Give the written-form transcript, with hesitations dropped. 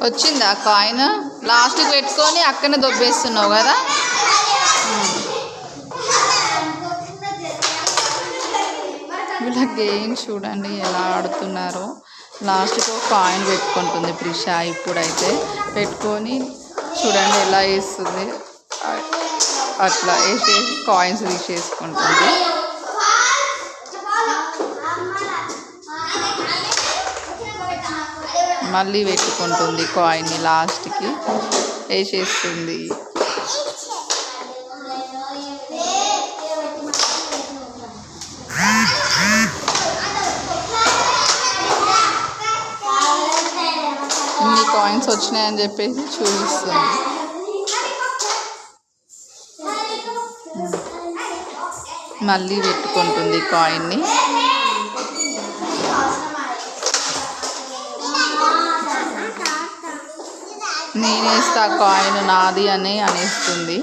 వచ్చిందా కాయిన్? లాస్ట్కి పెట్టుకొని అక్కడనే దొబ్బేస్తున్నావు కదా. వీళ్ళ గేమ్ చూడండి ఎలా ఆడుతున్నారో. లాస్ట్కి ఒక కాయిన్ పెట్టుకుంటుంది ప్రిషా. ఇప్పుడైతే పెట్టుకొని చూడండి ఎలా వేస్తుంది. అట్లా వేసేసి కాయిన్స్ తీసేసుకుంటుంది. మళ్ళీ పెట్టుకుంటుంది కాయిన్ని, లాస్ట్కి వేసేస్తుంది. ఇన్ని కాయిన్స్ వచ్చినాయని చెప్పేసి చూపిస్తుంది. మళ్ళీ పెట్టుకుంటుంది కాయిన్ని. నేనేస్తా కాయిన్ నాది అని అనేస్తుంది.